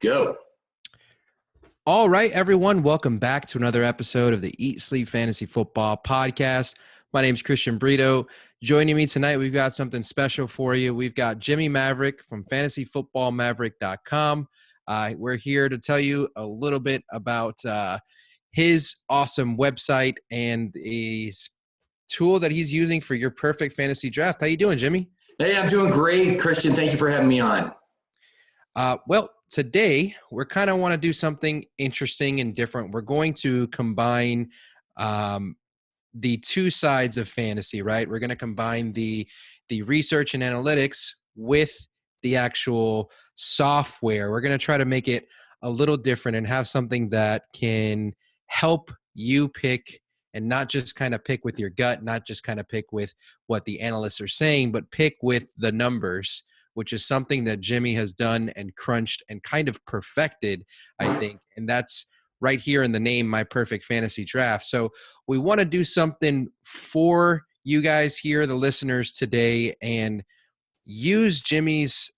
Go. All right, everyone. Welcome back to another episode of the Eat Sleep Fantasy Football Podcast. My name is Christian Brito. Joining me tonight, we've got something special for you. We've got Jimmie Maverick from fantasyfootballmaverick.com. We're here to tell you a little bit about his awesome website and the tool that he's using for your perfect fantasy draft. How you doing, Jimmie? Hey, I'm doing great, Christian. Thank you for having me on. Well, today we're kind of want to do something interesting and different. We're going to combine the two sides of fantasy, right? We're going to combine the research and analytics with the actual software. We're going to try to make it a little different and have something that can help you pick and not just kind of pick with your gut, not just kind of pick with what the analysts are saying, but pick with the numbers, which is something that Jimmie has done and crunched and kind of perfected, I think. And that's right here in the name, My Perfect Fantasy Draft. So we want to do something for you guys here, the listeners today, and use Jimmie's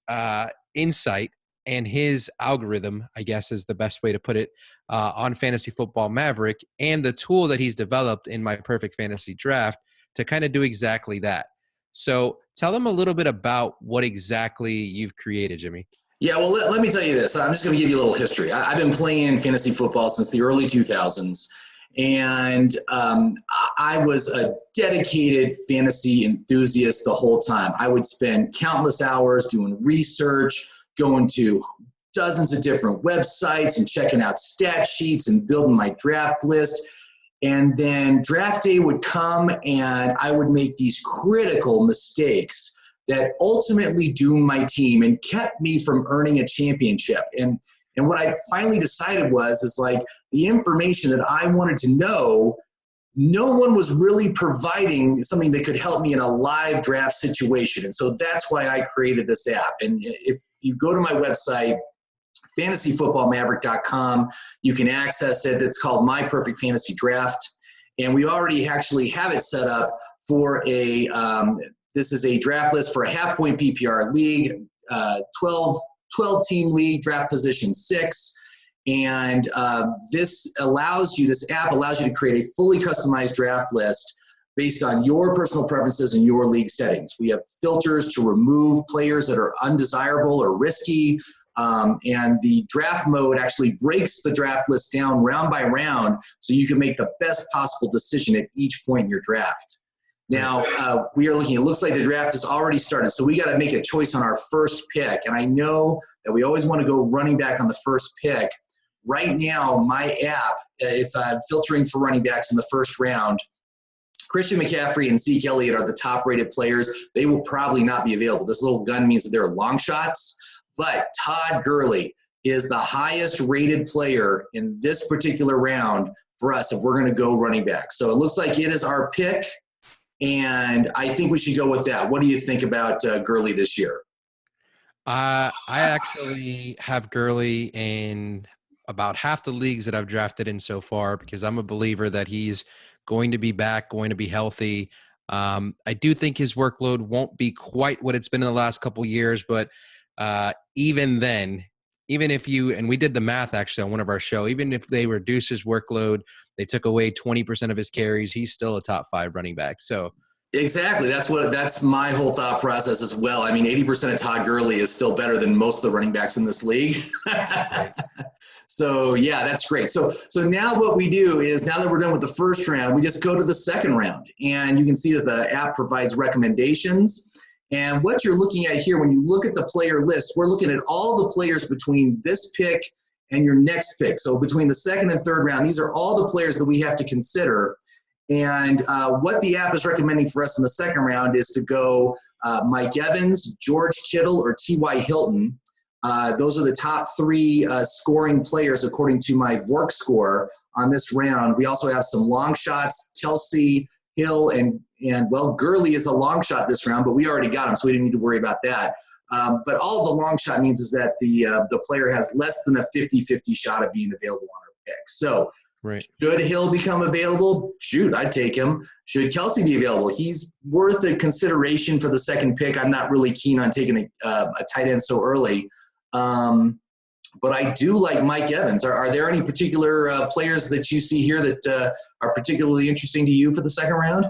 insight and his algorithm, I guess is the best way to put it, on Fantasy Football Maverick and the tool that he's developed in My Perfect Fantasy Draft to kind of do exactly that. So tell them a little bit about what exactly you've created, Jimmie. Yeah, well, let me tell you this. I'm just going to give you a little history. I've been playing fantasy football since the early 2000s, and I was a dedicated fantasy enthusiast the whole time. I would spend countless hours doing research, going to dozens of different websites and checking out stat sheets and building my draft list. And then draft day would come and I would make these critical mistakes that ultimately doomed my team and kept me from earning a championship. And what I finally decided is like the information that I wanted to know, no one was really providing something that could help me in a live draft situation. And so that's why I created this app. And if you go to my website, fantasyfootballmaverick.com, you can access it. It's called My Perfect Fantasy Draft. And we already actually have it set up for this is a draft list for a half-point PPR league, 12-team league, draft position 6. And this app allows you to create a fully customized draft list based on your personal preferences and your league settings. We have filters to remove players that are undesirable or risky. And the draft mode actually breaks the draft list down round by round so you can make the best possible decision at each point in your draft. Now, we are looking, it looks like the draft has already started, so we got to make a choice on our first pick. And I know that we always want to go running back on the first pick. Right now, my app, if I'm filtering for running backs in the first round, Christian McCaffrey and Zeke Elliott are the top-rated players. They will probably not be available. This little gun means that they're long shots. But Todd Gurley is the highest-rated player in this particular round for us if we're going to go running back. So it looks like it is our pick, and I think we should go with that. What do you think about Gurley this year? I actually have Gurley in about half the leagues that I've drafted in so far because I'm a believer that he's going to be back, going to be healthy. I do think his workload won't be quite what it's been in the last couple years, but even then, even if and we did the math actually on one of our show, even if they reduce his workload, they took away 20% of his carries, he's still a top 5 running back. So exactly. That's my whole thought process as well. I mean, 80% of Todd Gurley is still better than most of the running backs in this league. Right. So yeah, that's great. So now what we do is, now that we're done with the first round, we just go to the second round, and you can see that the app provides recommendations. And what you're looking at here, when you look at the player list, we're looking at all the players between this pick and your next pick. So between the second and third round, these are all the players that we have to consider. And what the app is recommending for us in the second round is to go Mike Evans, George Kittle, or T.Y. Hilton. Those are the top 3 scoring players according to my Vork score on this round. We also have some long shots, Kelsey, Hill, and Gurley is a long shot this round, but we already got him, so we didn't need to worry about that. But all the long shot means is that the player has less than a 50-50 shot of being available on our pick. So right. Should Hill become available? Shoot, I'd take him. Should Kelsey be available? He's worth a consideration for the second pick. I'm not really keen on taking a tight end so early. but I do like Mike Evans. Are there any particular players that you see here that are particularly interesting to you for the second round?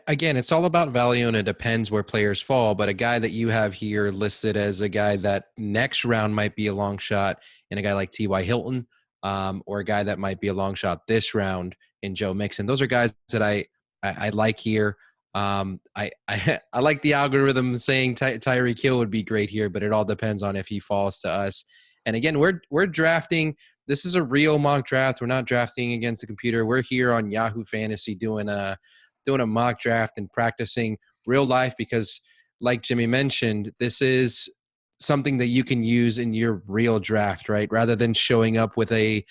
Again, it's all about value, and it depends where players fall. But a guy that you have here listed as a guy that next round might be a long shot, and a guy like T.Y. Hilton, or a guy that might be a long shot this round in Joe Mixon. Those are guys that I like here. I like the algorithm saying Tyreek Hill would be great here, but it all depends on if he falls to us. And again, we're drafting. This is a real mock draft. We're not drafting against the computer. We're here on Yahoo Fantasy doing a mock draft and practicing real life, because like Jimmie mentioned, this is something that you can use in your real draft, right? Rather than showing up with a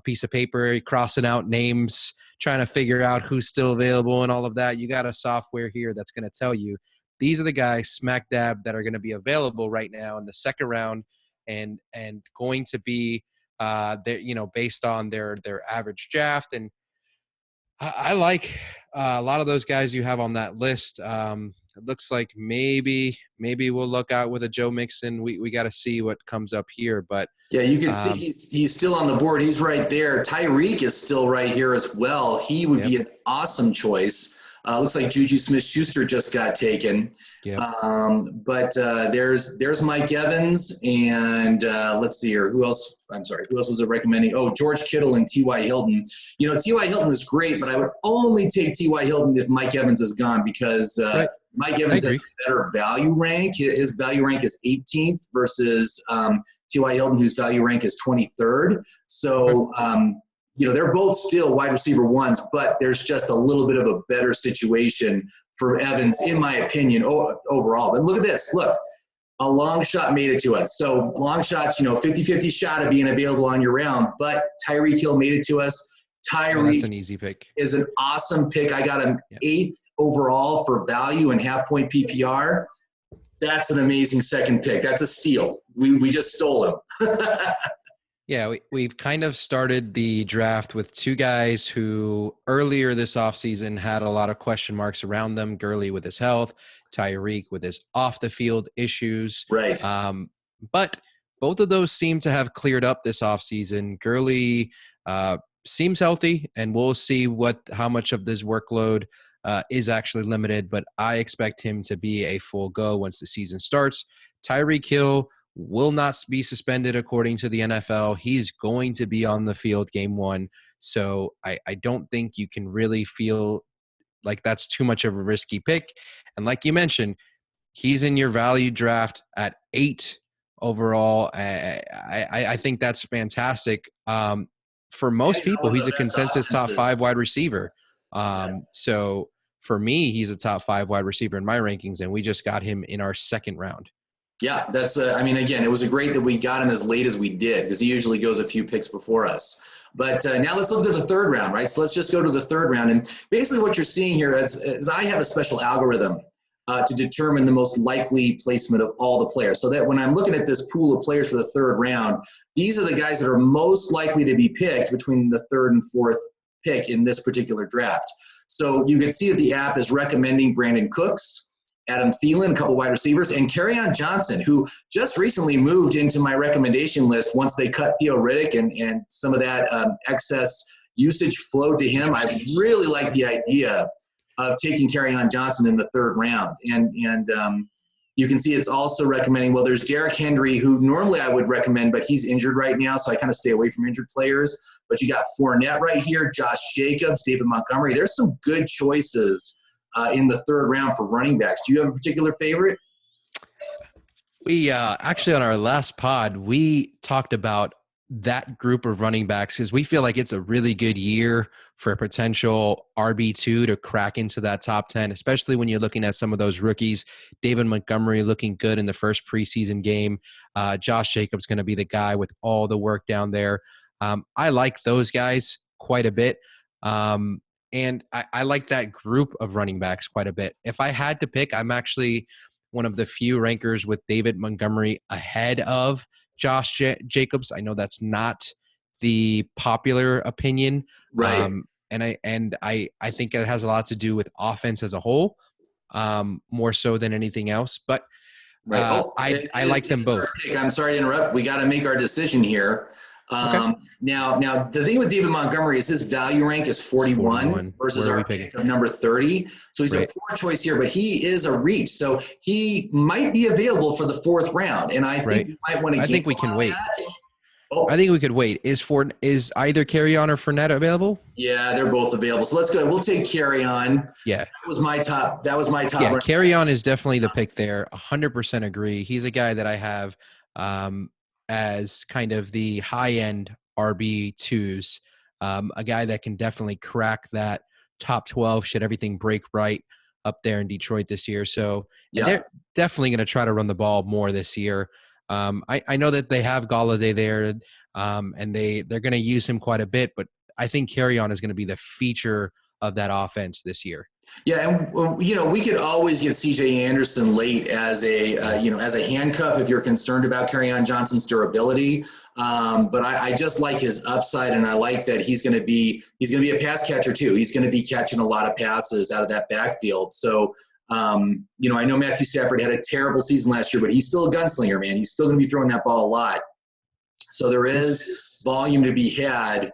piece of paper, crossing out names, trying to figure out who's still available and all of that. You got a software here that's going to tell you these are the guys smack dab that are going to be available right now in the second round, and going to be based on their average draft. And I like a lot of those guys you have on that list. It looks like maybe we'll look out with a Joe Mixon. We got to see what comes up here, but yeah, you can see he's still on the board. He's right there. Tyreek is still right here as well. He would be an awesome choice. Looks like Juju Smith-Schuster just got taken. Yep. But there's Mike Evans, and let's see here. Who else? I'm sorry. Who else was it recommending? Oh, George Kittle and T.Y. Hilton. You know, T.Y. Hilton is great, but I would only take T.Y. Hilton if Mike Evans is gone, because right. Mike Evans has a better value rank. His value rank is 18th versus T.Y. Hilton, whose value rank is 23rd. So, they're both still wide receiver ones, but there's just a little bit of a better situation for Evans, in my opinion, overall. But look at this. Look, a long shot made it to us. So long shots, 50-50 shot of being available on your round, but Tyreek Hill made it to us. Tyreek that's an easy pick. Is an awesome pick. I got him 8th overall for value and half-point PPR. That's an amazing second pick. That's a steal. We just stole him. Yeah, we've kind of started the draft with two guys who earlier this offseason had a lot of question marks around them. Gurley with his health, Tyreek with his off-the-field issues. Right. But both of those seem to have cleared up this offseason. Gurley seems healthy, and we'll see how much of this workload is actually limited, but I expect him to be a full go once the season starts. Tyreek Hill will not be suspended according to the NFL. He's going to be on the field game one. So I don't think you can really feel like that's too much of a risky pick. And like you mentioned, he's in your value draft at 8 overall. I think that's fantastic. For most people, he's a consensus top 5 wide receiver. So for me, he's a top 5 wide receiver in my rankings, and we just got him in our second round. Yeah, that's again, it was great that we got him as late as we did, because he usually goes a few picks before us. But now let's look at the third round, right? So let's just go to the third round. And basically what you're seeing here is I have a special algorithm to determine the most likely placement of all the players. So that when I'm looking at this pool of players for the third round, these are the guys that are most likely to be picked between the third and fourth pick in this particular draft. So you can see that the app is recommending Brandon Cooks, Adam Thielen, a couple wide receivers, and Kerryon Johnson, who just recently moved into my recommendation list once they cut Theo Riddick and some of that excess usage flowed to him. I really like the idea of taking Kerryon Johnson in the third round. And you can see it's also recommending, well, there's Derrick Henry, who normally I would recommend, but he's injured right now, so I kind of stay away from injured players. But you got Fournette right here, Josh Jacobs, David Montgomery. There's some good choices in the third round for running backs. Do you have a particular favorite? We actually, on our last pod, we talked about that group of running backs because we feel like it's a really good year for a potential RB2 to crack into that top 10, especially when you're looking at some of those rookies. David Montgomery looking good in the first preseason game. Josh Jacobs going to be the guy with all the work down there. I like those guys quite a bit. And I like that group of running backs quite a bit. If I had to pick, I'm actually one of the few rankers with David Montgomery ahead of Josh Jacobs. I know that's not the popular opinion. Right. And I think it has a lot to do with offense as a whole, more so than anything else. But Right. I like them both. I'm sorry to interrupt. We got to make our decision here. Okay. Now, the thing with David Montgomery is his value rank is 41 versus our pick of number 30. So he's a poor choice here, but he is a reach. So he might be available for the 4th round. And I think you might want to. I think we can wait. I think we could wait. Is either Kerryon or Fournette available? Yeah, they're both available. So let's go. We'll take Kerryon. Yeah. That was my top. Yeah, Kerryon is definitely the pick there. 100% agree. He's a guy that I have as kind of the high-end RB2s, a guy that can definitely crack that top 12 should everything break right up there in Detroit this year. So they're definitely going to try to run the ball more this year. I know that they have Golladay there, and they're going to use him quite a bit, but I think Kerryon is going to be the feature of that offense this year. Yeah, and we could always get C.J. Anderson late as a as a handcuff if you're concerned about Kerryon Johnson's durability. But I just like his upside, and I like that he's going to be a pass catcher too. He's going to be catching a lot of passes out of that backfield. So. I know Matthew Stafford had a terrible season last year, but he's still a gunslinger, man. He's still going to be throwing that ball a lot. So there is volume to be had,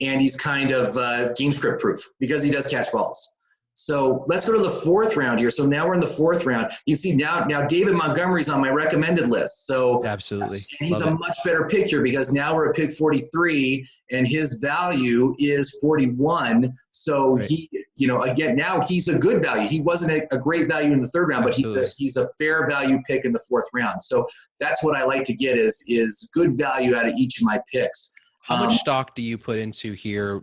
and he's kind of game script proof because he does catch balls. So let's go to the 4th round here. So now we're in the 4th round. You see now David Montgomery's on my recommended list. So absolutely, and he's a much better pick here because now we're at pick 43, and his value is 41. So he, again, now he's a good value. He wasn't a great value in the 3rd round, but he's a fair value pick in the 4th round. So that's what I like to get is good value out of each of my picks. How much stock do you put into here?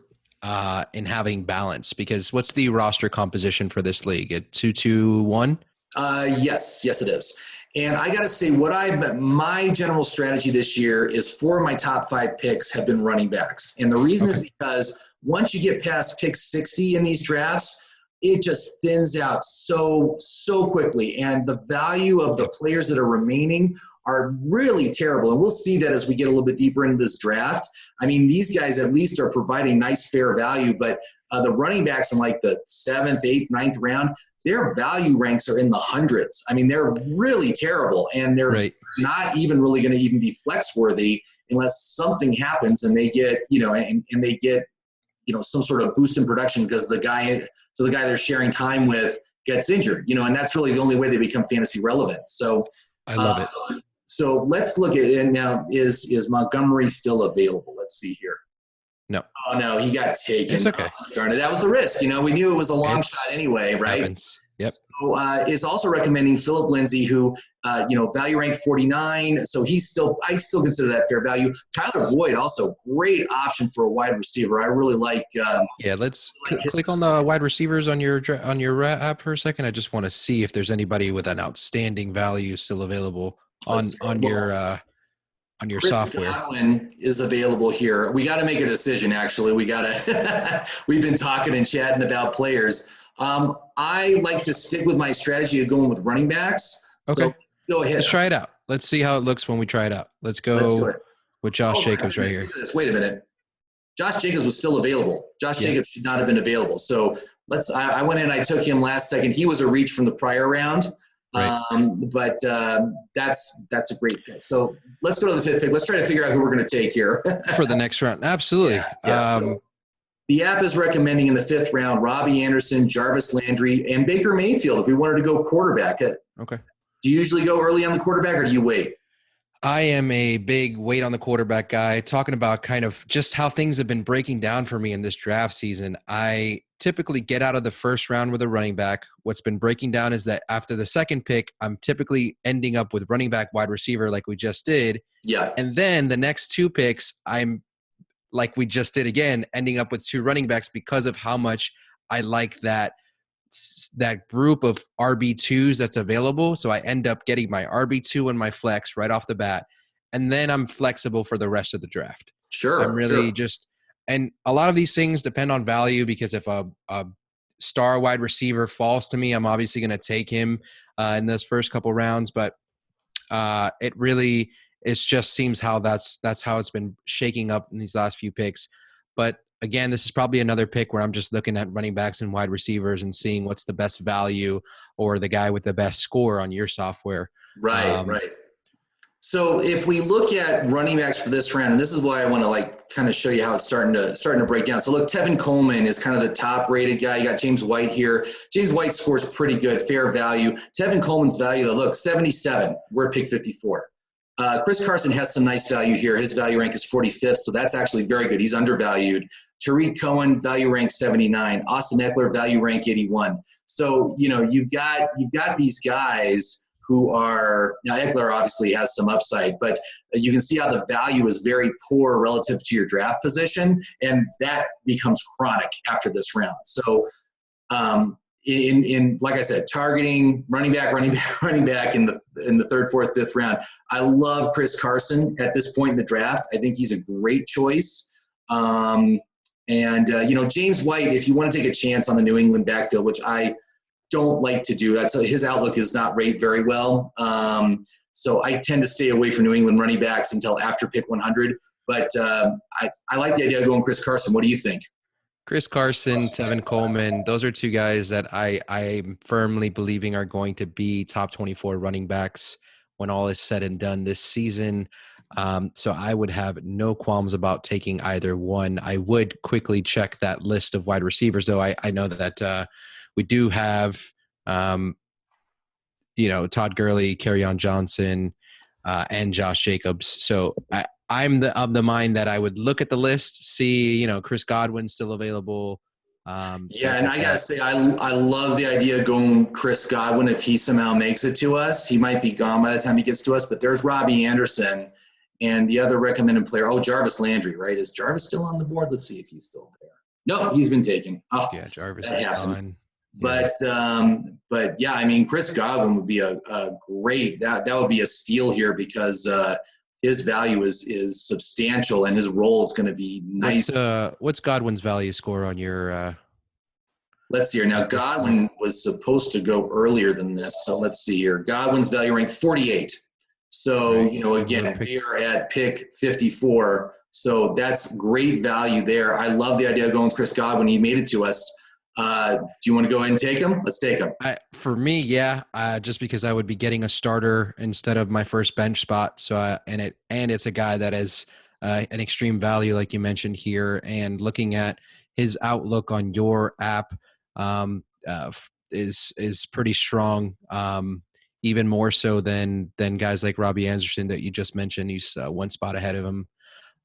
In having balance, because what's the roster composition for this league? At 2-2-1? Yes, it is. And I got to say, my general strategy this year is 4 of my top 5 picks have been running backs, and the reason is because once you get past pick 60 in these drafts, it just thins out so quickly, and the value of the players that are remaining are really terrible. And we'll see that as we get a little bit deeper into this draft. I mean, these guys at least are providing nice, fair value, but the running backs in like the 7th, 8th, 9th round, their value ranks are in the hundreds. I mean, they're really terrible, and they're not even really going to even be flex worthy unless something happens and they get, and they get, some sort of boost in production because the guy they're sharing time with gets injured, and that's really the only way they become fantasy relevant. So I love it. So let's look at it now. Is Montgomery still available? Let's see here. No. Oh, no, he got taken. It's okay. Oh, darn it. That was the risk. We knew it was a long shot anyway, right? Happens. Yep. So is also recommending Philip Lindsay, who, value rank 49. So I still consider that fair value. Tyler Boyd, also great option for a wide receiver. I really like. Let's click on the wide receivers on your app for a second. I just want to see if there's anybody with an outstanding value still available on your Chris software. Godwin is available here. We got to make a decision. Actually, we got to. We've been talking and chatting about players. I like to stick with my strategy of going with running backs. Okay. So go ahead. Let's try it out. Let's see how it looks when we try it out. Let's go with Josh Jacobs right here. Wait a minute. Josh Jacobs was still available. Jacobs should not have been available. So I went in, I took him last second. He was a reach from the prior round. Right. But that's a great pick. So let's go to the 5th pick. Let's try to figure out who we're going to take here. For the next round. Absolutely. So the app is recommending in the 5th round, Robbie Anderson, Jarvis Landry, and Baker Mayfield if we wanted to go quarterback. Okay. Do you usually go early on the quarterback or do you wait? I am a big wait on the quarterback guy. Talking about kind of just how things have been breaking down for me in this draft season. I typically get out of the 1st round with a running back. What's been breaking down is that after the 2nd pick, I'm typically ending up with running back, wide receiver like we just did. Yeah. And then the next 2 picks, I'm like we just did again, ending up with 2 running backs because of how much I like that group of RB2s that's available. So I end up getting my RB2 and my flex right off the bat. And then I'm flexible for the rest of the draft. Sure. I'm really and a lot of these things depend on value because if a star wide receiver falls to me, I'm obviously going to take him in those first couple rounds. But it just seems how that's how it's been shaking up in these last few picks. But again, this is probably another pick where I'm just looking at running backs and wide receivers and seeing what's the best value or the guy with the best score on your software. Right. So if we look at running backs for this round, and this is why I want to like kind of show you how it's starting to break down. So look, Tevin Coleman is kind of the top rated guy. You got James White here. James White scores pretty good, fair value. Tevin Coleman's value, look, 77. We're at pick 54. Chris Carson has some nice value here. His value rank is 45th, so that's actually very good. He's undervalued. Tariq Cohen, value rank 79. Austin Eckler, value rank 81. So, you've got these guys who are – now Eckler obviously has some upside, but you can see how the value is very poor relative to your draft position, and that becomes chronic after this round. So, in like I said, targeting running back in the third, fourth, fifth round. I love Chris Carson at this point in the draft. I think he's a great choice. James White, if you want to take a chance on the New England backfield, which I don't like to do, his outlook is not rate very well. So I tend to stay away from New England running backs until after pick 100. But I like the idea of going Chris Carson. What do you think? Chris Carson, Tevin Coleman, those are two guys that I'm firmly believing are going to be top 24 running backs when all is said and done this season. So I would have no qualms about taking either one. I would quickly check that list of wide receivers, though. I know that we do have, Todd Gurley, Kerryon Johnson, and Josh Jacobs. So I'm of the mind that I would look at the list, see, Chris Godwin still available. And I got to say, I love the idea of going Chris Godwin. If he somehow makes it to us, he might be gone by the time he gets to us, but there's Robbie Anderson and the other recommended player. Oh, Jarvis Landry, right? Is Jarvis still on the board? Let's see if he's still there. No, he's been taken. Oh, yeah, Jarvis is gone. But yeah, I mean, Chris Godwin would be a great, that would be a steal here because his value is substantial and his role is going to be nice. What's Godwin's value score on your? Let's see here. Now, Godwin was supposed to go earlier than this. So let's see here. Godwin's value rank 48. So, again, we are at pick 54. So that's great value there. I love the idea of going with Chris Godwin. He made it to us. Do you want to go ahead and take him? Let's take him. For me, yeah. Just because I would be getting a starter instead of my first bench spot. So it's a guy that is an extreme value, like you mentioned here, and looking at his outlook on your app is pretty strong. Even more so than guys like Robbie Anderson that you just mentioned. He's one spot ahead of him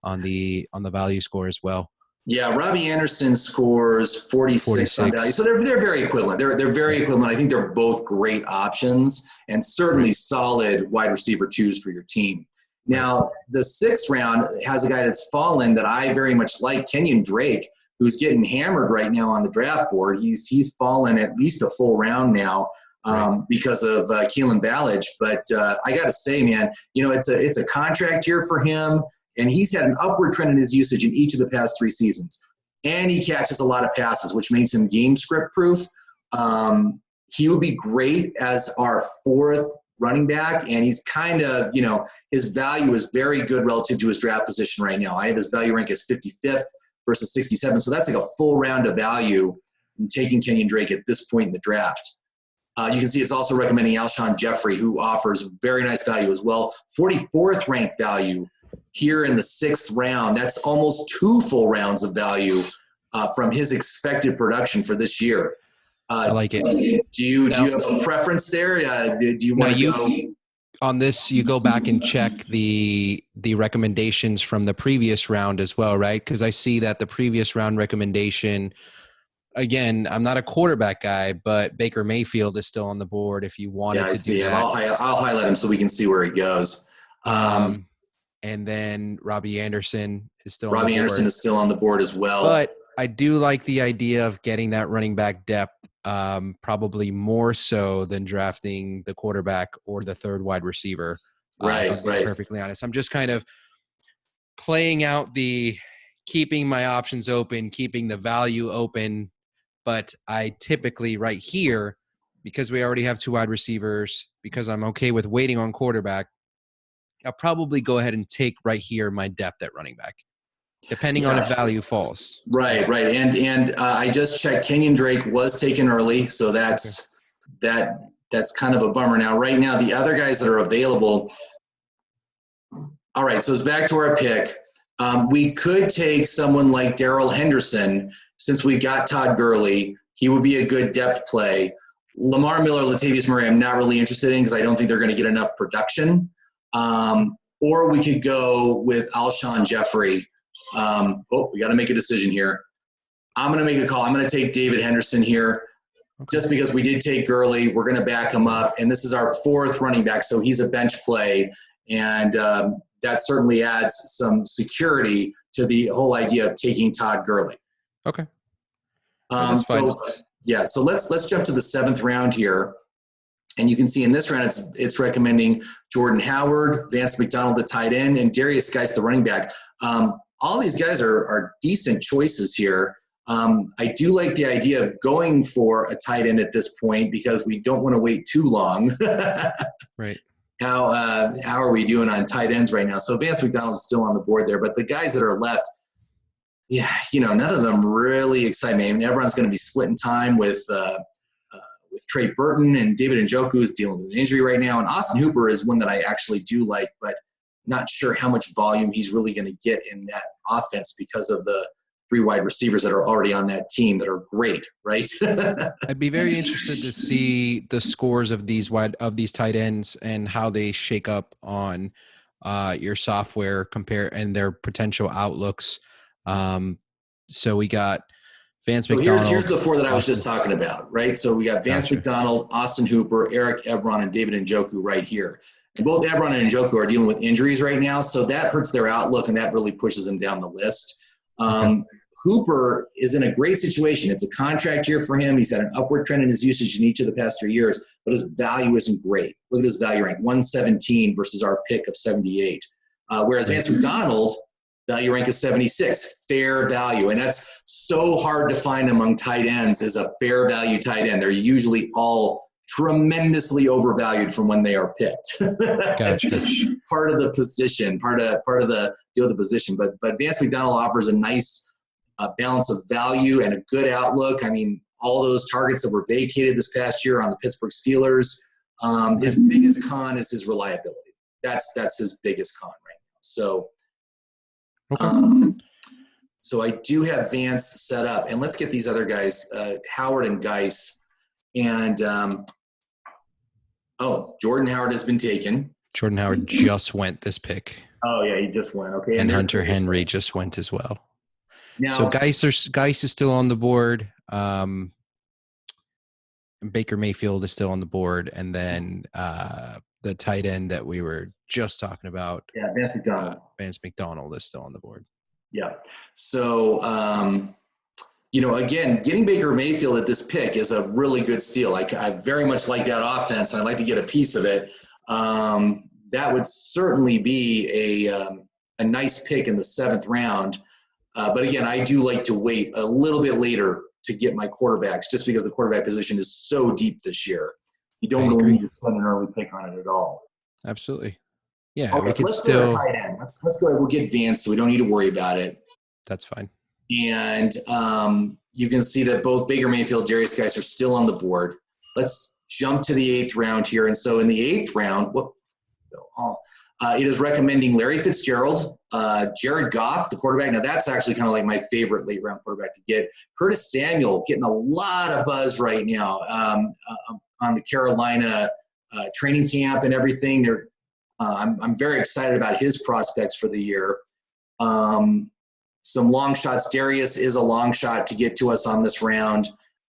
on the value score as well. Yeah, Robbie Anderson scores 46 on value. So they're very equivalent. They're very equivalent. I think they're both great options and certainly solid wide receiver twos for your team. Now, the sixth round has a guy that's fallen that I very much like, Kenyon Drake, who's getting hammered right now on the draft board. He's fallen at least a full round now. Because of Keelan Ballage. But I got to say, man, it's a contract year for him, and he's had an upward trend in his usage in each of the past 3 seasons. And he catches a lot of passes, which makes him game script proof. He would be great as our fourth running back, and he's kind of, his value is very good relative to his draft position right now. I have his value rank as 55th versus 67, so that's like a full round of value from taking Kenyon Drake at this point in the draft. You can see it's also recommending Alshon Jeffrey, who offers very nice value as well. 44th ranked value here in the 6th round. That's almost 2 full rounds of value from his expected production for this year. I like it. Do you have a preference there? Do you want to go? On this, you go back and check the recommendations from the previous round as well, right? Because I see that the previous round recommendation – again, I'm not a quarterback guy, but Baker Mayfield is still on the board if you wanted to do that. I'll highlight him so we can see where he goes. And then Robbie Anderson is still on the board as well. But I do like the idea of getting that running back depth, probably more so than drafting the quarterback or the third wide receiver. Right. Perfectly honest. I'm just kind of playing out keeping my options open, keeping the value open. But I typically right here, because we already have 2 wide receivers, because I'm okay with waiting on quarterback, I'll probably go ahead and take right here my depth at running back. depending on if value falls. Right. And I just checked. Kenyon Drake was taken early, so that's kind of a bummer. Now, right now, the other guys that are available. All right, so it's back to our pick. We could take someone like Darrel Henderson, since we got Todd Gurley. He would be a good depth play. Lamar Miller, Latavius Murray, I'm not really interested in because I don't think they're going to get enough production. Or we could go with Alshon Jeffrey. We got to make a decision here. I'm going to make a call. I'm going to take David Henderson here just because we did take Gurley. We're going to back him up. And this is our fourth running back, so he's a bench play. And that certainly adds some security to the whole idea of taking Todd Gurley. Okay. So let's jump to the 7th round here. And you can see in this round, it's recommending Jordan Howard, Vance McDonald, the tight end, and Derrius Guice, the running back. All these guys are decent choices here. I do like the idea of going for a tight end at this point because we don't want to wait too long. Right. How are we doing on tight ends right now? So Vance McDonald's still on the board there, but the guys that are left, none of them really excite me. I mean, everyone's going to be splitting time with Trey Burton, and David Njoku is dealing with an injury right now. And Austin Hooper is one that I actually do like, but not sure how much volume he's really going to get in that offense because of the 3 wide receivers that are already on that team that are great, right? I'd be very interested to see the scores of these tight ends and how they shake up on your software and their potential outlooks. So we got Vance McDonald. Here's the 4 that I was just talking about, right? So we got Vance McDonald, Austin Hooper, Eric Ebron, and David Njoku right here. And both Ebron and Njoku are dealing with injuries right now, so that hurts their outlook, and that really pushes them down the list. Hooper is in a great situation. It's a contract year for him. He's had an upward trend in his usage in each of the past 3 years, but his value isn't great. Look at his value rank, 117 versus our pick of 78. Whereas Vance McDonald, value rank is 76, fair value. And that's so hard to find among tight ends is a fair value tight end. They're usually all tremendously overvalued from when they are picked. Gotcha. It's just part of the position, part of the deal with the position. But Vance McDonald offers a nice balance of value and a good outlook. I mean, all those targets that were vacated this past year on the Pittsburgh Steelers, his biggest con is his reliability. That's his biggest con right now. So, so I do have Vance set up, and let's get these other guys, Howard and Guice, and Jordan Howard has been taken. Jordan Howard just went this pick. Oh yeah, he just went. Okay, and Hunter Henry just went as well. Now, so Guice is still on the board. Baker Mayfield is still on the board, and then the tight end that we were just talking about, Vance McDonald. Vance McDonald is still on the board. Yeah. So, again, getting Baker Mayfield at this pick is a really good steal. I very much like that offense, and I'd like to get a piece of it. That would certainly be a nice pick in the 7th round. But again, I do like to wait a little bit later to get my quarterbacks just because the quarterback position is so deep this year. You don't really need to spend an early pick on it at all. Absolutely. Yeah. Okay, so let's go to tight end. Let's go ahead. We'll get Vance so we don't need to worry about it. That's fine. And you can see that both Baker Mayfield, Derrius Guice are still on the board. Let's jump to the 8th round here. And so in the 8th round, it is recommending Larry Fitzgerald, Jared Goff, the quarterback. Now, that's actually kind of like my favorite late-round quarterback to get. Curtis Samuel getting a lot of buzz right now on the Carolina training camp and everything. I'm very excited about his prospects for the year. Some long shots. Derrius is a long shot to get to us on this round.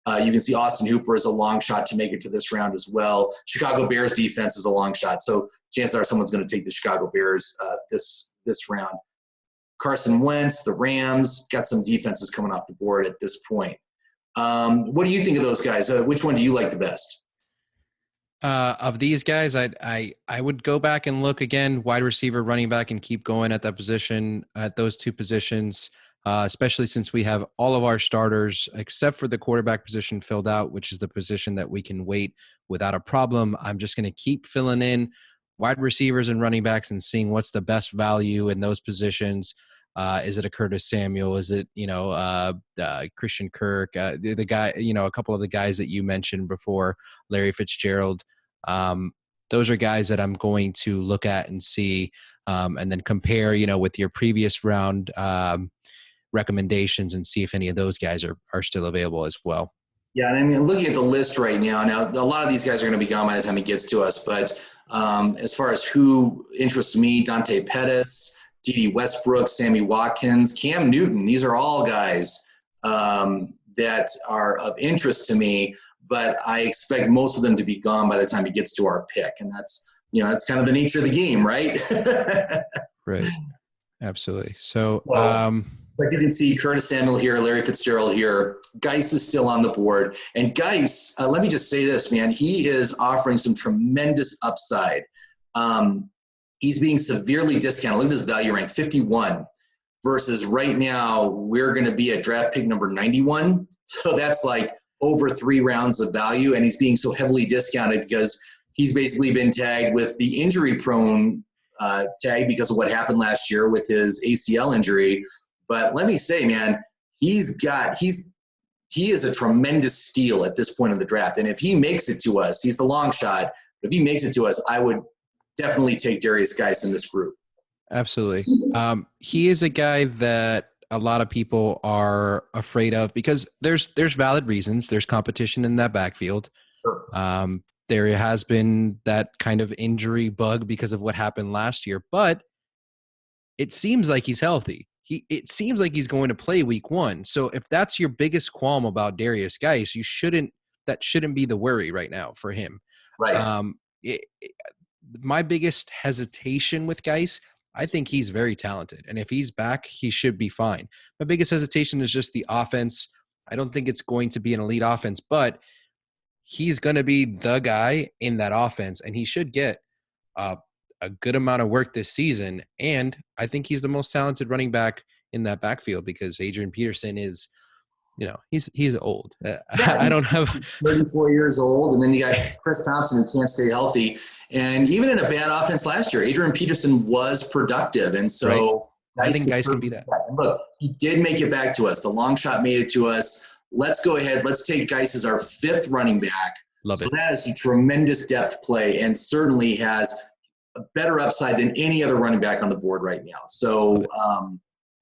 You can see Austin Hooper is a long shot to make it to this round as well. Chicago Bears defense is a long shot. So chances are someone's going to take the Chicago Bears this round. Carson Wentz, the Rams, got some defenses coming off the board at this point. What do you think of those guys? Which one do you like the best? Of these guys, I would go back and look again, wide receiver, running back, and keep going at that position, at those two positions. Especially since we have all of our starters, except for the quarterback position, filled out, which is the position that we can wait without a problem. I'm just going to keep filling in wide receivers and running backs and seeing what's the best value in those positions. Is it a Curtis Samuel? Is it, Christian Kirk? The guy, a couple of the guys that you mentioned before, Larry Fitzgerald. Those are guys that I'm going to look at and see, and then compare, with your previous round recommendations and see if any of those guys are still available as well. Yeah, and I mean, looking at the list right now, a lot of these guys are going to be gone by the time it gets to us. But as far as who interests me, Dante Pettis, D.D. Westbrook, Sammy Watkins, Cam Newton, these are all guys that are of interest to me. But I expect most of them to be gone by the time it gets to our pick. And that's kind of the nature of the game, right? Right. Absolutely. So like you can see Curtis Samuel here, Larry Fitzgerald here. Guice is still on the board. And Guice, let me just say this, man. He is offering some tremendous upside. He's being severely discounted. Look at his value rank, 51, versus right now we're going to be at draft pick number 91. So that's like over 3 rounds of value, and he's being so heavily discounted because he's basically been tagged with the injury-prone tag because of what happened last year with his ACL injury. But let me say, man, he is a tremendous steal at this point in the draft. And if he makes it to us, he's the long shot. If he makes it to us, I would definitely take Derrius Guice in this group. Absolutely. He is a guy that a lot of people are afraid of because there's valid reasons. There's competition in that backfield. Sure. There has been that kind of injury bug because of what happened last year, but it seems like he's healthy. It seems like he's going to play week 1. So if that's your biggest qualm about Derrius Guice, that shouldn't be the worry right now for him. Right. My biggest hesitation with Guice, I think he's very talented. And if he's back, he should be fine. My biggest hesitation is just the offense. I don't think it's going to be an elite offense, but he's going to be the guy in that offense, and he should get a good amount of work this season. And I think he's the most talented running back in that backfield because Adrian Peterson is, he's old. I don't have 34 years old. And then you got Chris Thompson who can't stay healthy. And even in a bad offense last year, Adrian Peterson was productive. And so I think Guice can be that. And look, he did make it back to us. The long shot made it to us. Let's go ahead. Let's take Guice as our 5th running back. Love it. So that is a tremendous depth play and certainly has a better upside than any other running back on the board right now. So,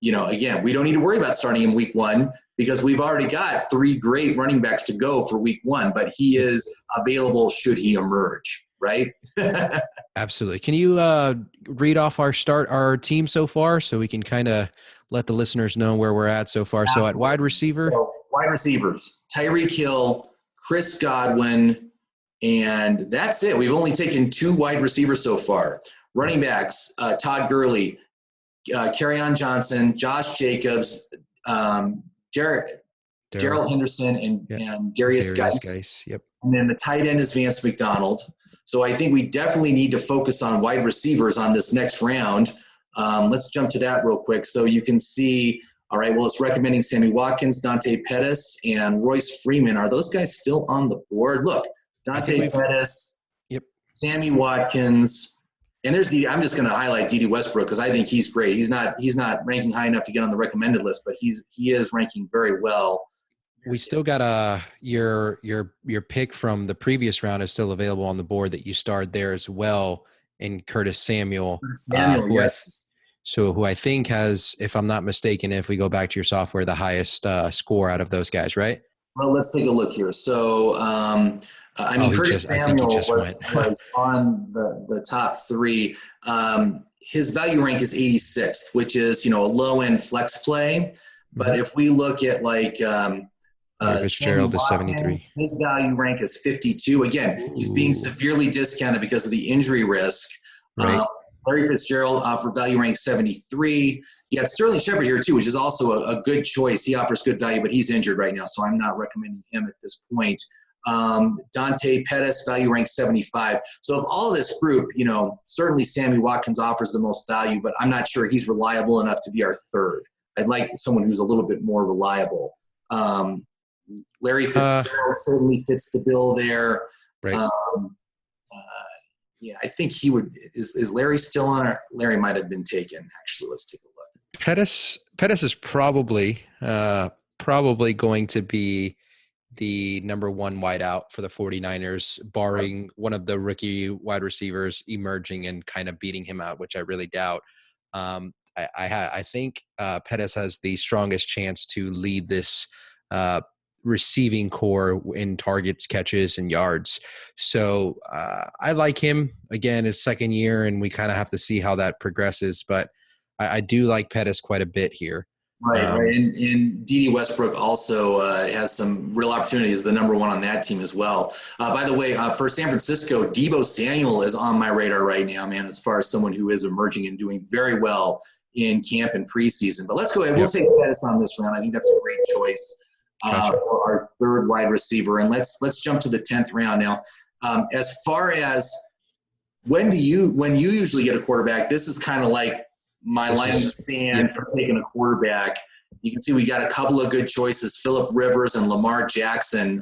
again, we don't need to worry about starting in week 1 because we've already got 3 great running backs to go for week 1, but he is available should he emerge, right? Absolutely. Can you read off our team so far so we can kind of let the listeners know where we're at so far? Absolutely. So at wide receiver? So wide receivers, Tyreek Hill, Chris Godwin, and that's it. We've only taken 2 wide receivers so far. Running backs, Todd Gurley, Kerryon Johnson, Josh Jacobs, Darrel Henderson, and Derrius Guice. Yep. And then the tight end is Vance McDonald. So I think we definitely need to focus on wide receivers on this next round. Let's jump to that real quick. So you can see, all right, well, it's recommending Sammy Watkins, Dante Pettis, and Royce Freeman. Are those guys still on the board? Look, Dante Pettis, Sammy Watkins, and I'm just going to highlight D.D. Westbrook because I think he's great. He's not ranking high enough to get on the recommended list, but he is ranking very well. We still got your pick from the previous round is still available on the board that you starred there as well in Curtis Samuel. Yes. Who I think has, if I'm not mistaken, if we go back to your software, the highest score out of those guys, right? Well, let's take a look here. So, Curtis Samuel was on the top 3. His value rank is 86th, which is, a low-end flex play. But if we look at Fitzgerald is 73. His value rank is 52. Again, he's being severely discounted because of the injury risk. Right. Larry Fitzgerald for value rank 73. You got Sterling Shepard here too, which is also a good choice. He offers good value, but he's injured right now, so I'm not recommending him at this point. Dante Pettis, value rank 75. So of all this group, certainly Sammy Watkins offers the most value, but I'm not sure he's reliable enough to be our 3rd. I'd like someone who's a little bit more reliable. Larry Fitzgerald certainly fits the bill there. Right. I think he would. Is Larry still on? Larry might have been taken. Actually, let's take a look. Pettis is probably going to be the number one wideout for the 49ers, barring one of the rookie wide receivers emerging and kind of beating him out, which I really doubt. I think Pettis has the strongest chance to lead this receiving core in targets, catches, and yards. So I like him. Again, his second year, and we kind of have to see how that progresses. But I do like Pettis quite a bit here. Right. And D.D. Westbrook also has some real opportunities, the number one on that team as well. By the way, for San Francisco, Deebo Samuel is on my radar right now, man, as far as someone who is emerging and doing very well in camp and preseason. But let's go ahead. We'll take Pettis on this round. I think that's a great choice for our third wide receiver. And let's jump to the 10th round now. As far as when you usually get a quarterback, this is kind of like my line in the sand for taking a quarterback. You can see we got a couple of good choices, Phillip Rivers and Lamar Jackson,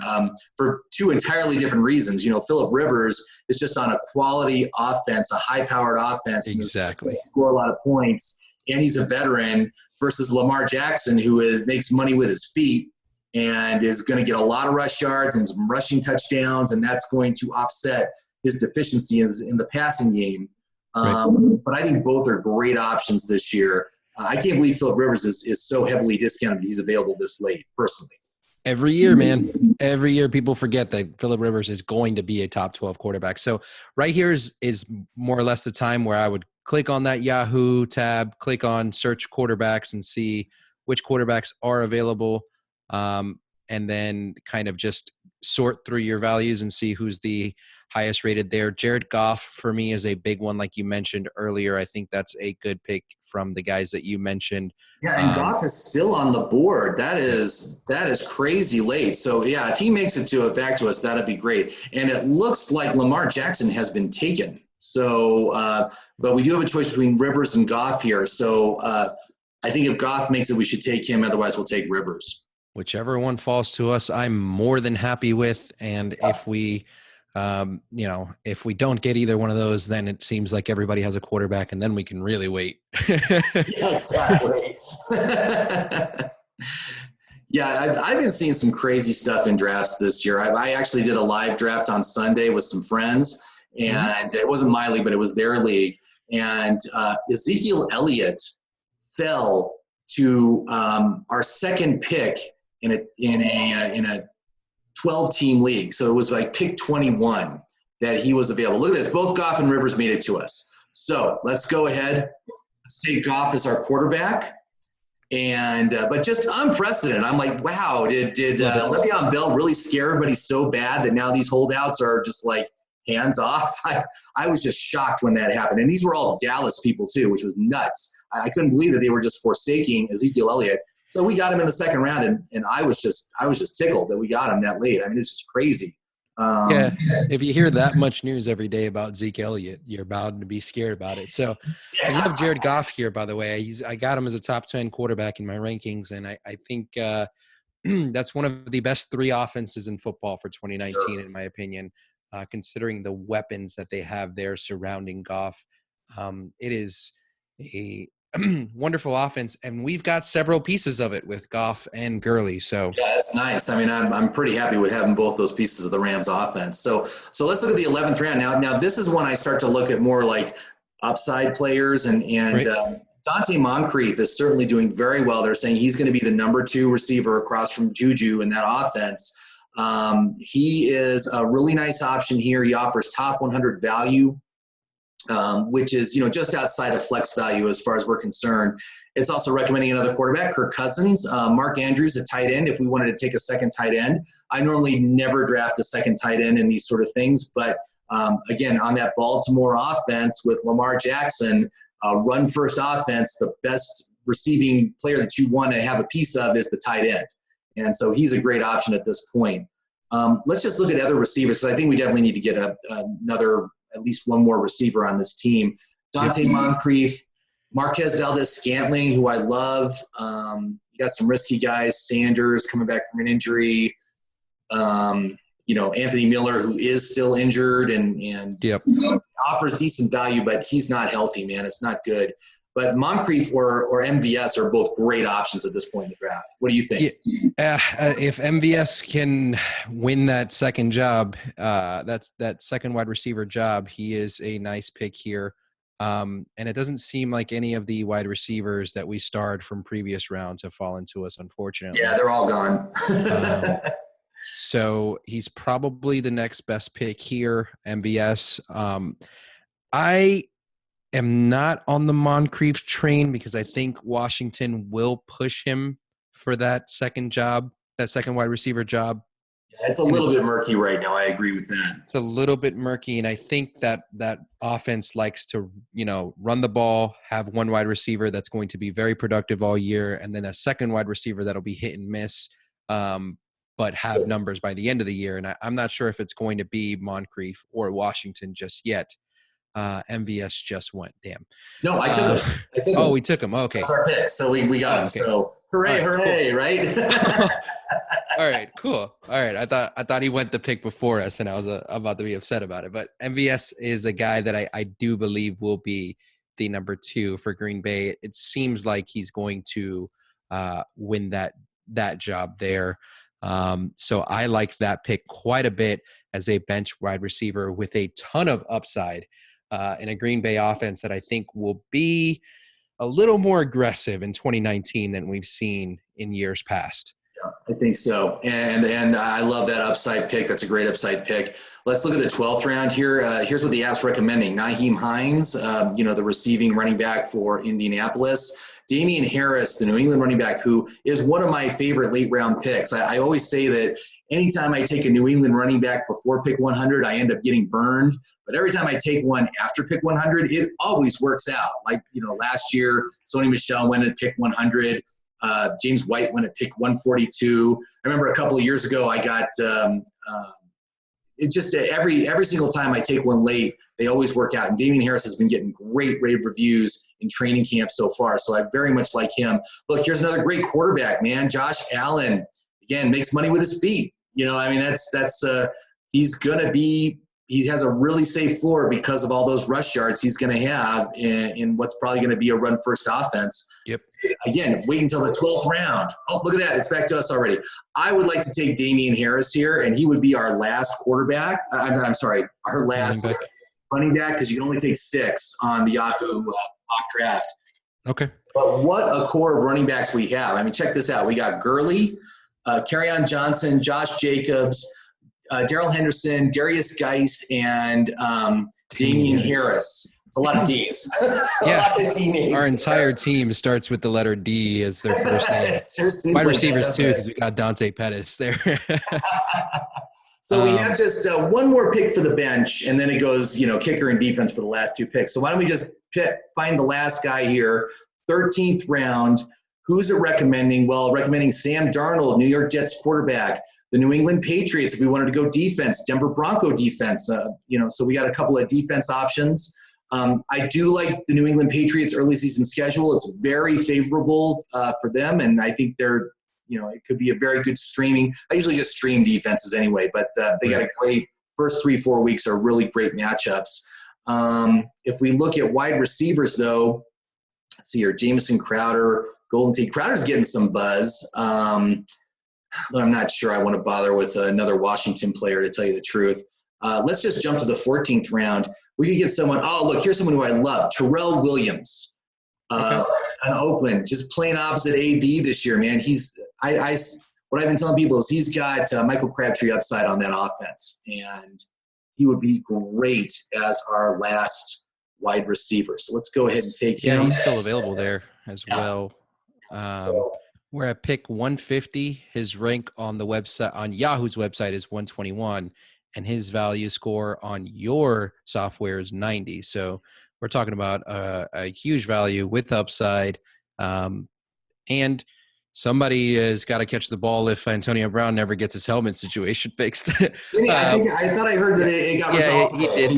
for two entirely different reasons. Phillip Rivers is just on a quality offense, a high-powered offense. Exactly. And score a lot of points, and he's a veteran, versus Lamar Jackson, who makes money with his feet and is going to get a lot of rush yards and some rushing touchdowns, and that's going to offset his deficiencies in the passing game. But I think both are great options this year. I can't believe Phillip Rivers is so heavily discounted. He's available this late, personally. Every year, man. Every year people forget that Phillip Rivers is going to be a top 12 quarterback. So right here is more or less the time where I would click on that Yahoo tab, click on search quarterbacks and see which quarterbacks are available, and then kind of just sort through your values and see who's the highest rated there. Jared Goff for me is a big one, like you mentioned earlier. I think that's a good pick from the guys that you mentioned. Yeah, and Goff is still on the board. That is crazy late. So yeah, if he makes it back to us, that'd be great. And it looks like Lamar Jackson has been taken. So, but we do have a choice between Rivers and Goff here. So I think if Goff makes it, we should take him. Otherwise, we'll take Rivers. Whichever one falls to us, I'm more than happy with. And if we if we don't get either one of those, then it seems like everybody has a quarterback, and then we can really wait. Yeah, exactly. Yeah, I've been seeing some crazy stuff in drafts this year. I actually did a live draft on Sunday with some friends, and it wasn't my league, but it was their league. And Ezekiel Elliott fell to our second pick in a 12-team league. So it was like pick 21 that he was available. Look at this. Both Goff and Rivers made it to us. So let's go ahead. Let's take Goff as our quarterback. And but just unprecedented. I'm like, wow, did Le'Veon Bell really scare everybody so bad that now these holdouts are just like hands off? I was just shocked when that happened. And these were all Dallas people too, which was nuts. I couldn't believe that they were just forsaking Ezekiel Elliott. So we got him in the second round, and I was just tickled that we got him that late. I mean, it's just crazy. Yeah, if you hear that much news every day about Zeke Elliott, you're bound to be scared about it. So I love Jared Goff here, by the way. I got him as a top 10 quarterback in my rankings, and I think that's one of the best three offenses in football for 2019, in my opinion, considering the weapons that they have there surrounding Goff. It is a wonderful offense, and we've got several pieces of it with Goff and Gurley. So yeah, it's nice. I mean, I'm pretty happy with having both those pieces of the Rams offense. So let's look at the 11th round now. This is when I start to look at more like upside players, and right. Dante Moncrief is certainly doing very well. They're saying he's going to be the number 2 receiver across from Juju in that offense. He is a really nice option here. He offers top 100 value, which is, just outside of flex value as far as we're concerned. It's also recommending another quarterback, Kirk Cousins, Mark Andrews, a tight end, if we wanted to take a second tight end. I normally never draft a second tight end in these sort of things, but again, on that Baltimore offense with Lamar Jackson, run-first offense, the best receiving player that you want to have a piece of is the tight end. And so he's a great option at this point. Let's just look at other receivers, because I think we definitely need to get another – at least one more receiver on this team. Dante Moncrief, Marquez Valdez-Scantling, who I love. You got some risky guys, Sanders coming back from an injury. Anthony Miller, who is still injured and offers decent value, but he's not healthy, man. It's not good. But Moncrief or MVS are both great options at this point in the draft. What do you think? Yeah, if MVS can win that second job, that's that second wide receiver job, he is a nice pick here. And it doesn't seem like any of the wide receivers that we starred from previous rounds have fallen to us, unfortunately. Yeah, they're all gone. So he's probably the next best pick here, MVS. I am not on the Moncrief train because I think Washington will push him for that second job, that second wide receiver job. Yeah, it's a little bit murky right now. I agree with that. It's a little bit murky, and I think that offense likes to, run the ball, have one wide receiver that's going to be very productive all year, and then a second wide receiver that'll be hit and miss, but have numbers by the end of the year. And I'm not sure if it's going to be Moncrief or Washington just yet. MVS just went. Damn. No, I took him. Oh, we took him. Okay. That's our pick. So we got him. Okay. So hooray, cool. Right? All right, cool. All right. I thought he went the pick before us, and I was about to be upset about it. But MVS is a guy that I do believe will be the number 2 for Green Bay. It seems like he's going to win that job there. So I like that pick quite a bit as a bench wide receiver with a ton of upside in a Green Bay offense that I think will be a little more aggressive in 2019 than we've seen in years past. Yeah, I think so. And I love that upside pick. That's a great upside pick. Let's look at the 12th round here. Here's what the app's recommending. Nyheim Hines, the receiving running back for Indianapolis. Damien Harris, the New England running back, who is one of my favorite late round picks. I always say that anytime I take a New England running back before pick 100, I end up getting burned. But every time I take one after pick 100, it always works out. Like, last year, Sony Michel went at pick 100. James White went at pick 142. I remember a couple of years ago, I got it just every single time I take one late, they always work out. And Damien Harris has been getting great rave reviews in training camp so far. So I very much like him. Look, here's another great quarterback, man. Josh Allen, again, makes money with his feet. He has a really safe floor because of all those rush yards he's going to have in what's probably going to be a run-first offense. Yep. Again, wait until the 12th round. Oh, look at that. It's back to us already. I would like to take Damien Harris here, and he would be our last quarterback. I'm sorry, our last running back, because you can only take 6 on the Yahoo mock draft. Okay. But what a core of running backs we have. I mean, check this out. We got Gurley, Kerryon Johnson, Josh Jacobs, Darrel Henderson, Derrius Guice, and Damien Harris. It's a lot of D's. Yeah. Our entire team starts with the letter D as their first name. Wide receivers, too, because we got Dante Pettis there. So we have just one more pick for the bench, and then it goes, kicker and defense for the last 2 picks. So why don't we just find the last guy here, 13th round. Who's it recommending? Well, recommending Sam Darnold, New York Jets quarterback. The New England Patriots, if we wanted to go defense, Denver Bronco defense, so we got a couple of defense options. I do like the New England Patriots early season schedule. It's very favorable for them, and I think they're, it could be a very good streaming. I usually just stream defenses anyway, but they got a great first 3-4 weeks are really great matchups. If we look at wide receivers, though, let's see here, Jamison Crowder, Golden Tate. Crowder's getting some buzz. I'm not sure I want to bother with another Washington player, to tell you the truth. Let's just jump to the 14th round. We could get someone. Oh, look, here's someone who I love, Terrell Williams, on Oakland, just playing opposite AB this year, man. What I've been telling people is he's got Michael Crabtree upside on that offense, and he would be great as our last wide receiver. So let's go ahead and take him. Yeah, he's still available there as well. We're at pick 150. His rank on the website, on Yahoo's website, is 121, and his value score on your software is 90. So we're talking about a huge value with upside. And somebody has got to catch the ball if Antonio Brown never gets his helmet situation fixed. I thought I heard that it got resolved. He did.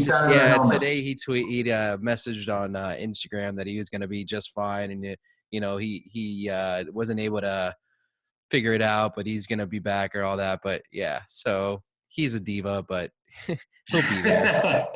Today he messaged on Instagram that he was going to be just fine, and he wasn't able to figure it out, but he's going to be back or all that. But yeah, so he's a diva, but He'll be there.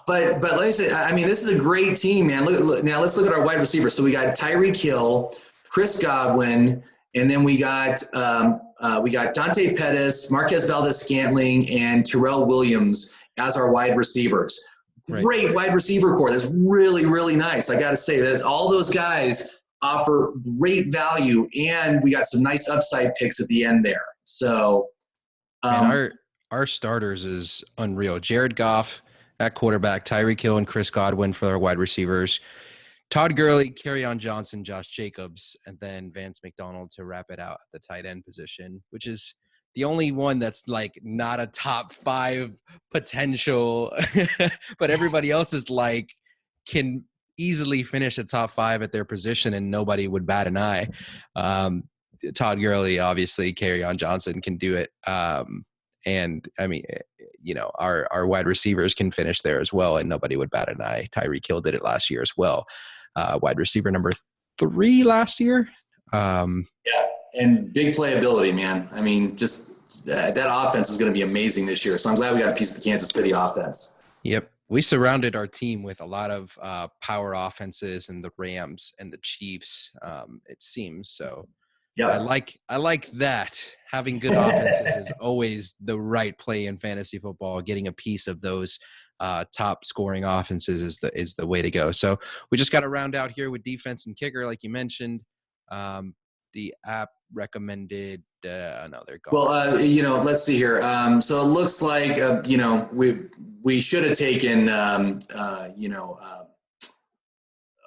but let me say, I mean, this is a great team, man. Look, now let's look at our wide receivers. So we got Tyreek Hill, Chris Godwin, and then we got Dante Pettis, Marquez Valdez-Scantling, and Darrel Williams as our wide receivers. Right. Great wide receiver core. That's really, really nice. I got to say that all those guys offer great value, and we got some nice upside picks at the end there. So, and our starters is unreal. Jared Goff at quarterback, Tyreek Hill and Chris Godwin for our wide receivers, Todd Gurley, Kerryon Johnson, Josh Jacobs, and then Vance McDonald to wrap it out at the tight end position, which is the only one that's like not a top 5 potential, but everybody else is like can easily finish a top 5 at their position and nobody would bat an eye. Todd Gurley, obviously, Kerryon Johnson can do it. And I mean, you know, our wide receivers can finish there as well, and nobody would bat an eye. Tyreek Hill did it last year as well. Wide receiver number 3 last year. Yeah, and big playability, man. I mean, just that offense is going to be amazing this year. So I'm glad we got a piece of the Kansas City offense. Yep. We surrounded our team with a lot of power offenses and the Rams and the Chiefs, it seems. So yeah, I like that. Having good offenses is always the right play in fantasy football. Getting a piece of those top scoring offenses is the way to go. So we just got to round out here with defense and kicker, like you mentioned. The app recommended another goal. Well, you know, let's see here. So it looks like you know, we should have taken you know,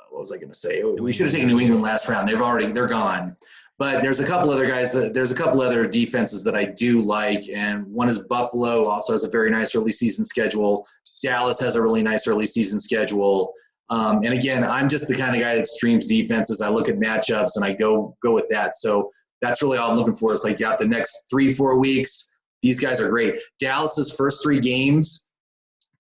what was I going to say? We should have taken New England last round. They're gone. But there's a couple other guys. There's a couple other defenses that I do like, and one is Buffalo. Also has a very nice early season schedule. Dallas has a really nice early season schedule. And again, I'm just the kind of guy that streams defenses. I look at matchups and I go with that. So that's really all I'm looking for. It's like, yeah, the next 3-4 weeks, these guys are great. Dallas's first 3 games,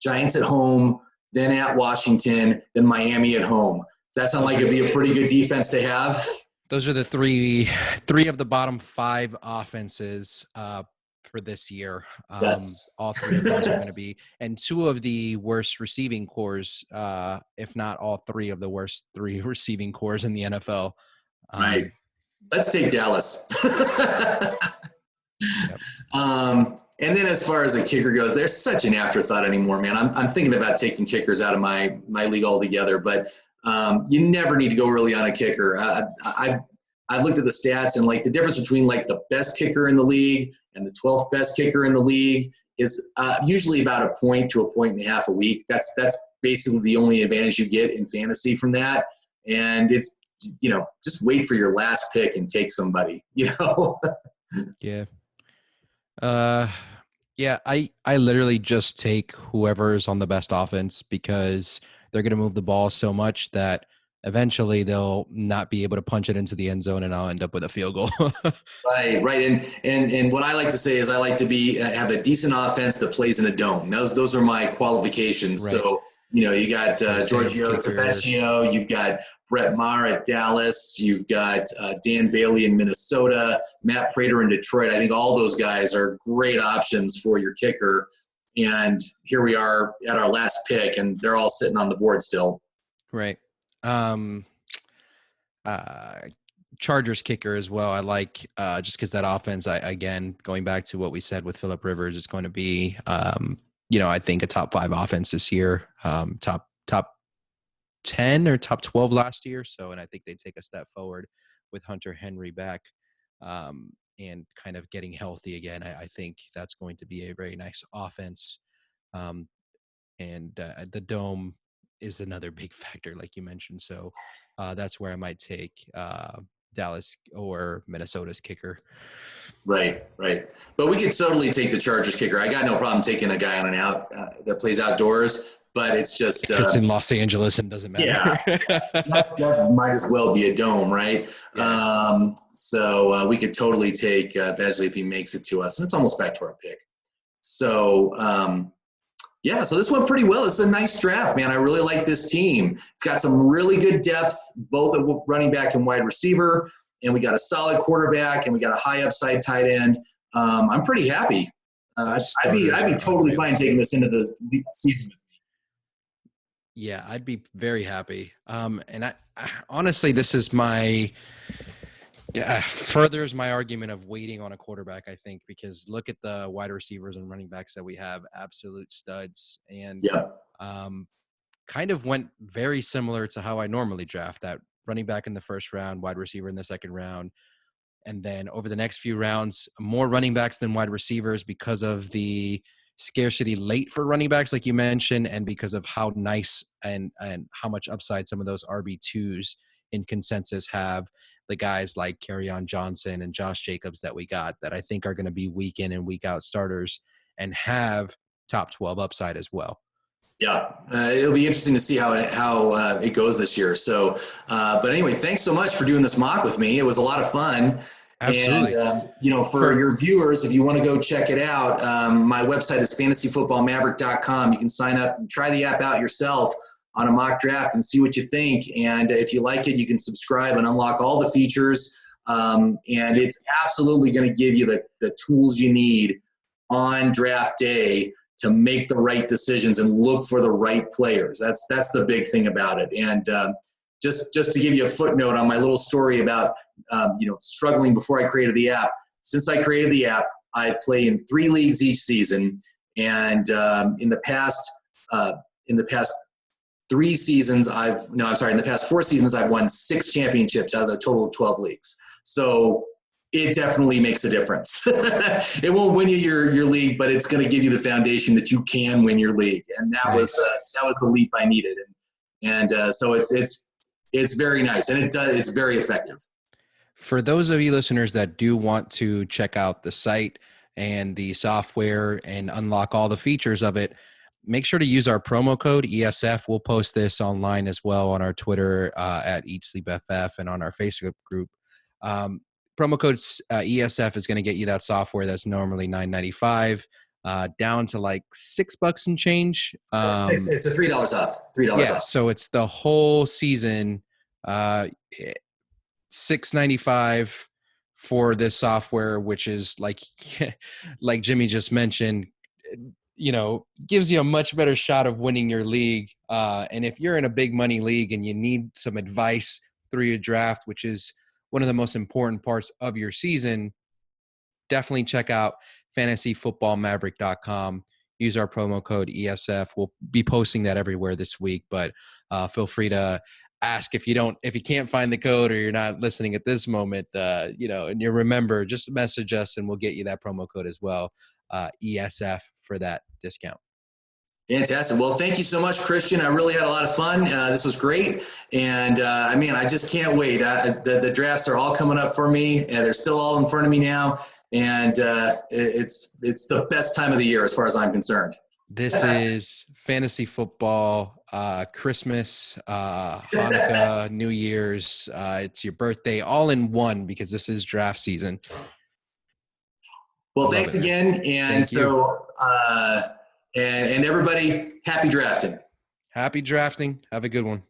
Giants at home, then at Washington, then Miami at home. Does that sound like it'd be a pretty good defense to have? Those are the three of the bottom 5 offenses for this year. Yes. All 3 of those are going to be, and 2 of the worst receiving cores, if not all 3 of the worst 3 receiving cores in the NFL. Right. Let's take Dallas. Yep. And then as far as a kicker goes, there's such an afterthought anymore, man. I'm thinking about taking kickers out of my league altogether, but you never need to go early on a kicker. I've looked at the stats, and like the difference between like the best kicker in the league and the 12th best kicker in the league is usually about a point to a point and a half a week. That's basically the only advantage you get in fantasy from that. And it's, you know, just wait for your last pick and take somebody, you know? Yeah. Yeah, I literally just take whoever's on the best offense because they're going to move the ball so much that eventually they'll not be able to punch it into the end zone and I'll end up with a field goal. Right. And what I like to say is I like to have a decent offense that plays in a dome. Those are my qualifications. Right. So, you know, you got Giorgio Tavecchio, you've got Brett Maher at Dallas, you've got Dan Bailey in Minnesota, Matt Prater in Detroit. I think all those guys are great options for your kicker. And here we are at our last pick, and they're all sitting on the board still. Right. Chargers kicker as well. I like just because that offense, again, going back to what we said with Phillip Rivers, is going to be, you know, I think a top 5 offense this year, top 10 or top 12 last year. So, and I think they take a step forward with Hunter Henry back and kind of getting healthy again. I think that's going to be a very nice offense. And the dome is another big factor, like you mentioned. So that's where I might take Dallas or Minnesota's kicker. Right. But we could totally take the Chargers kicker. I got no problem taking a guy on and out that plays outdoors, but it's just if it's in Los Angeles and doesn't matter. Yeah, that's might as well be a dome, right? Yeah. So we could totally take Beasley if he makes it to us, and it's almost back to our pick. So yeah, so this went pretty well. It's a nice draft, man. I really like this team. It's got some really good depth, both at running back and wide receiver, and we got a solid quarterback, and we got a high upside tight end. I'm pretty happy. I'd be totally fine taking this into the season. Yeah, I'd be very happy. And I honestly, this is furthers my argument of waiting on a quarterback, I think, because look at the wide receivers and running backs that we have, absolute studs. And kind of went very similar to how I normally draft, that running back in the first round, wide receiver in the second round. And then over the next few rounds, more running backs than wide receivers because of the scarcity late for running backs, like you mentioned, and because of how nice and how much upside some of those RB2s in consensus have. The guys like Kerryon Johnson and Josh Jacobs that we got that I think are going to be week in and week out starters and have top 12 upside as well. Yeah, it'll be interesting to see how it goes this year. So, but anyway, thanks so much for doing this mock with me. It was a lot of fun. Absolutely. And, for your viewers, if you want to go check it out, my website is fantasyfootballmaverick.com. You can sign up and try the app out yourself on a mock draft and see what you think. And if you like it, you can subscribe and unlock all the features. And it's absolutely going to give you the tools you need on draft day to make the right decisions and look for the right players. That's the big thing about it. And just to give you a footnote on my little story about struggling before I created the app. Since I created the app, I play in 3 leagues each season, and in the past 4 seasons, I've won 6 championships out of the total of 12 leagues. So it definitely makes a difference. It won't win you your league, but it's going to give you the foundation that you can win your league. And that was the leap I needed. And so it's very nice, and it's very effective. For those of you listeners that do want to check out the site and the software and unlock all the features of it, make sure to use our promo code ESF. We'll post this online as well on our Twitter at Eat Sleep FF and on our Facebook group. Promo code ESF is going to get you that software that's normally $9.95 down to like $6 and change. It's a $3 off. Off. So it's the whole season, $6.95 for this software, which is like Jimmie just mentioned, gives you a much better shot of winning your league. And if you're in a big money league and you need some advice through your draft, which is one of the most important parts of your season, definitely check out fantasyfootballmaverick.com. Use our promo code ESF. We'll be posting that everywhere this week, but feel free to ask if you can't find the code or you're not listening at this moment, and you remember, just message us and we'll get you that promo code as well, ESF, for that discount. Fantastic. Well, thank you so much, Christian. I really had a lot of fun. This was great. And, I just can't wait. The drafts are all coming up for me, and they're still all in front of me now. And it's the best time of the year as far as I'm concerned. This is fantasy football, Christmas, Hanukkah, New Year's. It's your birthday, all in one, because this is draft season. Well, thanks again. And and everybody, happy drafting. Happy drafting. Have a good one.